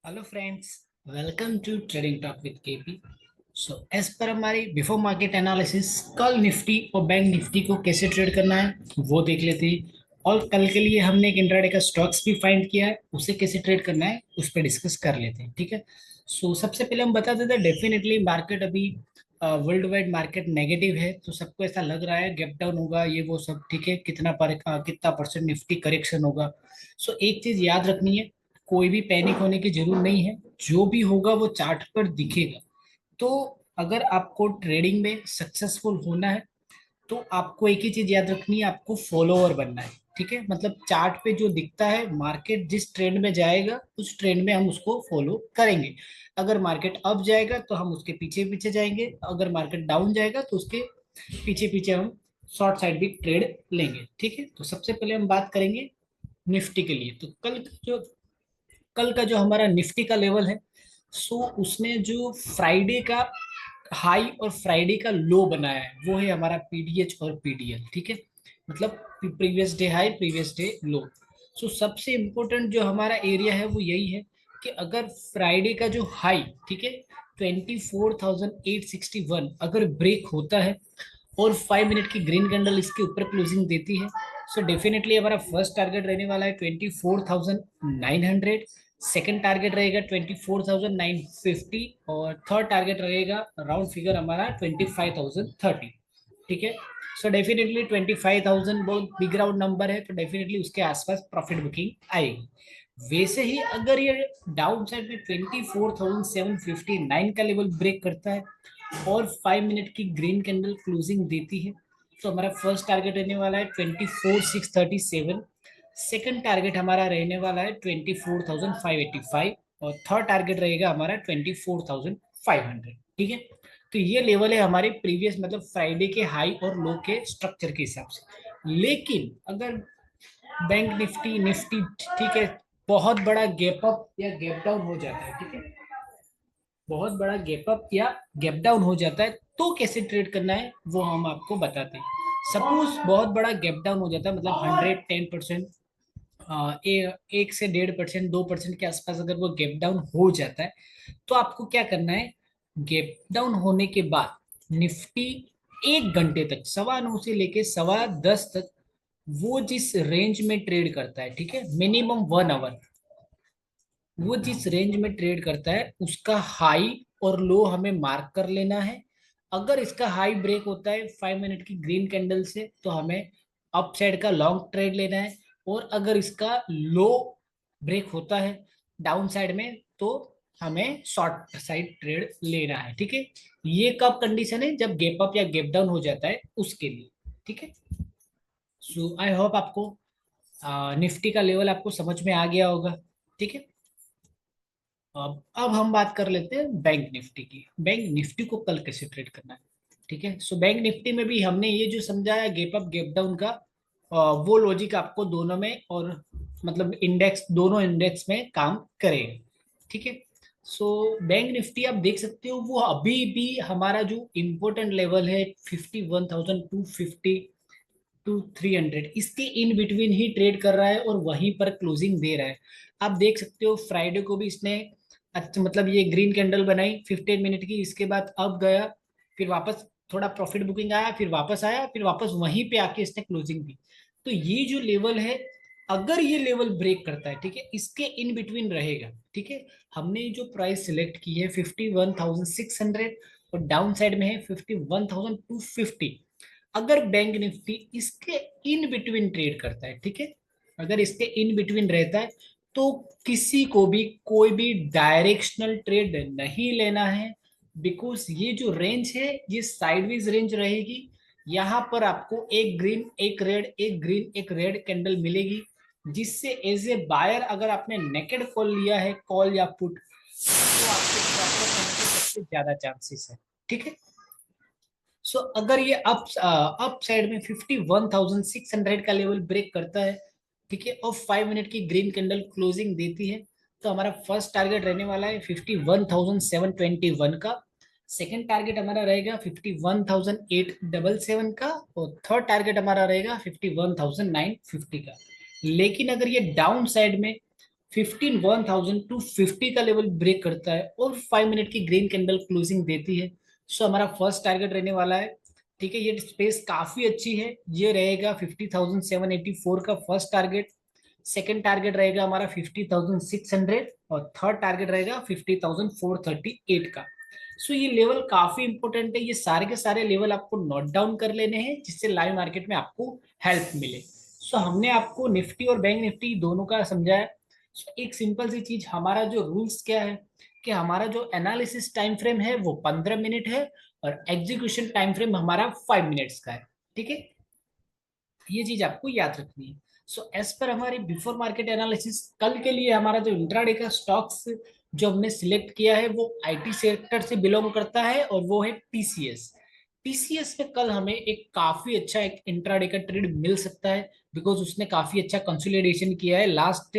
Hello friends, welcome to trading talk with KP. So as per हमारी before market analysis, कल Nifty और bank Nifty को कैसे trade करना है वो देख लेते हैं। और कल के लिए हमने एक इंट्राडे का स्टॉक्स भी फाइंड किया है, उसे कैसे ट्रेड करना है उस पर डिस्कस कर लेते हैं। ठीक है। सो सबसे पहले हम बता देते हैं, डेफिनेटली मार्केट अभी वर्ल्ड वाइड मार्केट नेगेटिव है, तो सबको ऐसा लग रहा है गैप डाउन होगा, ये वो सब। ठीक है, कितना परसेंट निफ्टी करेक्शन होगा। सो एक चीज याद रखनी है, कोई भी पैनिक होने की जरूरत नहीं है। जो भी होगा वो चार्ट पर दिखेगा। तो अगर आपको ट्रेडिंग में सक्सेसफुल होना है तो आपको एक ही चीज याद रखनी है, आपको फॉलोअर बनना है। ठीक है, मतलब चार्ट पे जो दिखता है, मार्केट जिस ट्रेंड में जाएगा उस ट्रेंड में हम उसको फॉलो करेंगे। अगर मार्केट अप जाएगा तो हम उसके पीछे पीछे जाएंगे, अगर मार्केट डाउन जाएगा तो उसके पीछे पीछे हम शॉर्ट साइड भी ट्रेड लेंगे। ठीक है, तो सबसे पहले हम बात करेंगे निफ्टी के लिए। तो कल का जो हमारा निफ्टी का लेवल है, सो उसने जो फ्राइडे का हाई और फ्राइडे का लो बनाया है वो है हमारा पीडीएच और पीडीएल। ठीक है, मतलब previous day high previous day low. So सबसे इम्पोर्टेंट जो हमारा एरिया है वो यही है कि अगर फ्राइडे का जो हाई, ठीक है, 24,861 अगर ब्रेक होता है और 5 मिनट की ग्रीन कैंडल इसके ऊपर क्लोजिंग देती है, सो डेफिनेटली हमारा फर्स्ट टारगेट रहने वाला है 24,900। सेकंड टारगेट रहेगा 24,950 और थर्ड टारगेट रहेगा राउंड फिगर हमारा 25,030। ठीक है, सो डेफिनेटली 25,000 बहुत बिग राउंड नंबर है, तो डेफिनेटली उसके आसपास प्रॉफिट बुकिंग आएगी। वैसे ही अगर ये डाउन साइड में 24,759 का लेवल ब्रेक करता है और 5 मिनट की ग्रीन कैंडल क्लोजिंग देती है, तो हमारा फर्स्ट टारगेट रहने वाला है 24,637। सेकंड टारगेट हमारा रहने वाला है 24,585 और थर्ड टारगेट रहेगा हमारा 24,500। ठीक है, तो ये लेवल है हमारे प्रीवियस, मतलब फ्राइडे के हाई और लो के स्ट्रक्चर के हिसाब से। लेकिन अगर बैंक निफ्टी निफ्टी, ठीक है, बहुत बड़ा गैप अप या गैप डाउन हो जाता है, ठीक है, बहुत बड़ा गैप अप या गैप डाउन हो जाता है, तो कैसे ट्रेड करना है वो हम आपको बताते हैं। सपोज बहुत बड़ा गैप डाउन हो जाता है, मतलब 110%, 1 से 1.5%, 2% के आसपास अगर वो गैप डाउन हो जाता है, तो आपको क्या करना है, गैप डाउन होने के बाद निफ्टी 1 घंटे तक, 9:15 से लेके 10:15 तक, वो जिस रेंज में ट्रेड करता है, ठीक है, मिनिमम 1 आवर, वो जिस रेंज में ट्रेड करता है उसका हाई और लो हमें मार्क कर लेना है। अगर इसका हाई ब्रेक होता है 5 मिनट की ग्रीन कैंडल से, तो हमें अप साइड का लॉन्ग ट्रेड लेना है। और अगर इसका लो ब्रेक होता है डाउन साइड में, तो हमें शॉर्ट साइड ट्रेड लेना है। ठीक है, ये कब कंडीशन है, जब गैप अप या गैप डाउन हो जाता है उसके लिए। ठीक है, सो आई होप आपको निफ्टी का लेवल आपको समझ में आ गया होगा। ठीक है, अब हम बात कर लेते हैं बैंक निफ्टी की। बैंक निफ्टी को कल कैसे ट्रेड करना है। ठीक है, सो बैंक निफ्टी में भी हमने ये जो समझाया गैप अप गैप डाउन का, वो लॉजिक आपको दोनों में, और मतलब इंडेक्स, दोनों इंडेक्स में काम करेगा। ठीक है, सो बैंक निफ्टी आप देख सकते हो वो अभी भी हमारा जो इम्पोर्टेंट लेवल है 51,250 टू 300, इसके इन बिटवीन ही ट्रेड कर रहा है और वहीं पर क्लोजिंग दे रहा है। आप देख सकते हो फ्राइडे को भी इसने, अच्छा मतलब ये ग्रीन कैंडल बनाई 15 मिनट की, इसके बाद अब गया, फिर वापस थोड़ा प्रॉफिट बुकिंग आया, फिर वापस आया, फिर वापस वहीं पे आके इसने क्लोजिंग दी। तो ये जो लेवल है, अगर ये लेवल ब्रेक करता है, ठीक है, इसके इन बिटवीन रहेगा। ठीक है, हमने जो प्राइस सिलेक्ट की है 51,600 और डाउन साइड में है 51,250। अगर बैंक निफ्टी इसके इन बिटवीन ट्रेड करता है, ठीक है, अगर इसके इन बिटवीन रहता है, तो किसी को भी कोई भी डायरेक्शनल ट्रेड नहीं लेना है। बिकॉज ये जो रेंज है ये साइडवेज रेंज रहेगी। यहां पर आपको एक ग्रीन एक रेड, एक ग्रीन एक रेड कैंडल मिलेगी, जिससे एज ए बायर अगर आपने नेकेड कॉल लिया है, कॉल या पुट, तो आपके प्रॉफिट होने के सबसे ज्यादा चांसेस है। ठीक है, सो अगर ये अप साइड में 51,600 का लेवल ब्रेक करता है, ठीक है, और 5 मिनट की ग्रीन कैंडल क्लोजिंग देती है, तो हमारा फर्स्ट टारगेट रहने वाला है 51,721 का। सेकंड टारगेट हमारा रहेगा 51,877 का और थर्ड टारगेट हमारा रहेगा 51,950 का। लेकिन अगर ये डाउन साइड में 15,1,250 का लेवल ब्रेक करता है और 5 मिनट की ग्रीन कैंडल क्लोजिंग देती है। सो हमारा फर्स्ट टारगेट रहने वाला है। ठीक है, ये स्पेस काफी अच्छी है, ये रहेगा 50,784 का फर्स्ट टारगेट। सेकंड टारगेट रहेगा हमारा 50,600 और थर्ड टारगेट रहेगा 50,438 का। सो ये लेवल काफी इंपॉर्टेंट है, ये सारे के सारे लेवल आपको नोट डाउन कर लेने हैं जिससे लाइव मार्केट में आपको हेल्प मिले। सो हमने आपको निफ्टी और बैंक निफ्टी दोनों का समझाया। सो एक सिंपल सी चीज, हमारा जो रूल्स क्या है कि हमारा जो एनालिसिस टाइम फ्रेम है वो 15 मिनट है और एग्जीक्यूशन टाइम फ्रेम हमारा 5 मिनट्स का है। ठीक है, ये चीज आपको याद रखनी है। सो एज पर हमारी बिफोर मार्केट एनालिसिस, कल के लिए हमारा जो इंट्राडे का स्टॉक्स जो हमने सिलेक्ट किया है वो आईटी सेक्टर से बिलोंग करता है और वो है टीसीएस। टीसीएस में कल हमें एक काफी अच्छा एक इंट्राडे का ट्रेड मिल सकता है, बिकॉज उसने काफी अच्छा कंसोलिडेशन किया है लास्ट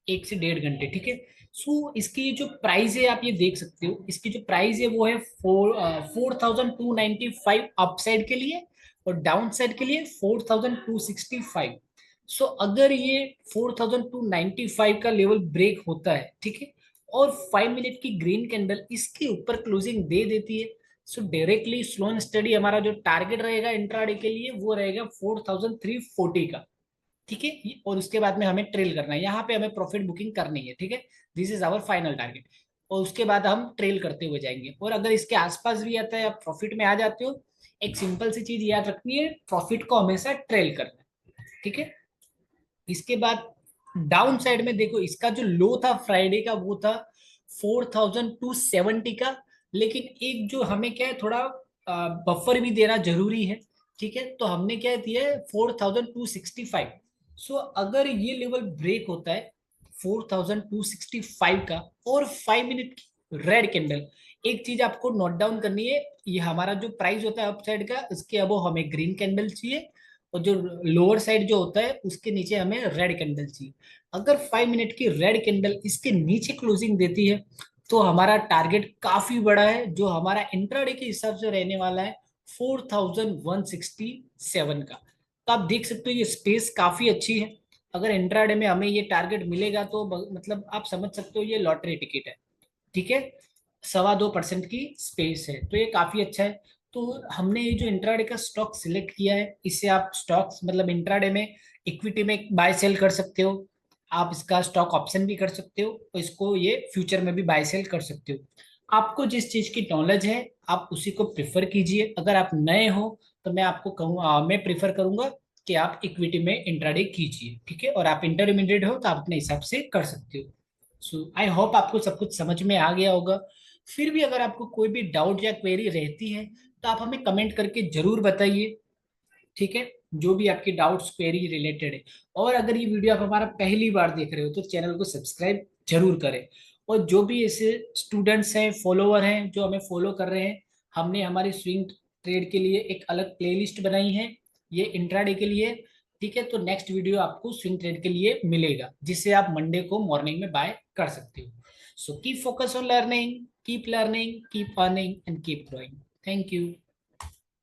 1 से 1.5 घंटे। ठीक है, सो इसकी जो प्राइस है आप ये देख सकते हो, इसकी जो प्राइस है वो है 4,295 अपसाइड के लिए और डाउन साइड के लिए 4,265। सो अगर ये 4,295 का लेवल ब्रेक होता है, ठीक है, और 5 मिनट की ग्रीन कैंडल इसके ऊपर क्लोजिंग दे देती है, सो डायरेक्टली स्लो एंड स्टडी हमारा जो टारगेट रहेगा इंट्राडे के लिए वो रहेगा 4,340 का। ठीक है, और उसके बाद में हमें ट्रेल करना है, यहाँ पे हमें प्रॉफिट बुकिंग करनी है। ठीक है, this is our final target. और उसके बाद हम ट्रेल करते हुए जाएंगे, और अगर इसके आसपास भी आता है आप प्रॉफिट में आ जाते हो, एक सिंपल सी चीज याद रखनी है, प्रॉफिट को हमेशा ट्रेल करना है। ठीक है, इसके बाद डाउन साइड में देखो, इसका जो लो था फ्राइडे का वो था 4,270 का, लेकिन एक जो हमें क्या है थोड़ा बफर भी देना जरूरी है। ठीक है, तो हमने क्या दिया है 4,265। सो अगर ये लेवल ब्रेक होता है 4,265 का और 5 मिनट की रेड कैंडल, एक चीज आपको नोट डाउन करनी है, ये हमारा जो प्राइस होता है अपसाइड का इसके अब हमें ग्रीन कैंडल चाहिए और जो लोअर साइड जो होता है उसके नीचे हमें रेड कैंडल चाहिए। अगर 5 मिनट की रेड कैंडल इसके नीचे क्लोजिंग देती है तो हमारा टारगेट काफी बड़ा है, जो हमारा इंट्राडे के हिसाब से रहने वाला है 4,167 का। तो आप देख सकते हो ये स्पेस काफी अच्छी है। अगर इंट्राडे में हमें ये टारगेट मिलेगा तो मतलब आप समझ सकते हो ये लॉटरी टिकट है। ठीक है, 2.25% की स्पेस है, तो ये काफी अच्छा है। तो हमने ये जो इंट्राडे का स्टॉक सिलेक्ट किया है, इससे आप स्टॉक्स मतलब इंट्राडे में इक्विटी में बाय सेल कर सकते हो, आप इसका स्टॉक ऑप्शन भी कर सकते हो और इसको ये फ्यूचर में भी बाय सेल कर सकते हो। आपको जिस चीज की नॉलेज है आप उसी को प्रिफर कीजिए। अगर आप नए हो तो मैं आपको कहूँ मैं प्रिफर करूंगा कि आप इक्विटी में इंट्राडे कीजिए। ठीक है, और आप इंटरमीडिएट हो तो आप अपने हिसाब से कर सकते हो। सो आई होप आपको सब कुछ समझ में आ गया होगा। फिर भी अगर आपको कोई भी डाउट या क्वेरी रहती है तो आप हमें कमेंट करके जरूर बताइए। ठीक है, जो भी आपकी डाउट्स क्वेरी रिलेटेड है। और अगर ये वीडियो आप हमारा पहली बार देख रहे हो तो चैनल को सब्सक्राइब जरूर करें। और जो भी ऐसे स्टूडेंट्स हैं, फॉलोवर हैं जो हमें फॉलो कर रहे हैं, हमने हमारी स्विंग ट्रेड के लिए एक अलग प्लेलिस्ट बनाई है, ये इंट्राडे के लिए। ठीक है, तो नेक्स्ट वीडियो आपको स्विंग ट्रेड के लिए मिलेगा जिससे आप मंडे को मॉर्निंग में बाय कर सकते हो। So keep focus on learning, keep earning and keep growing. Thank you.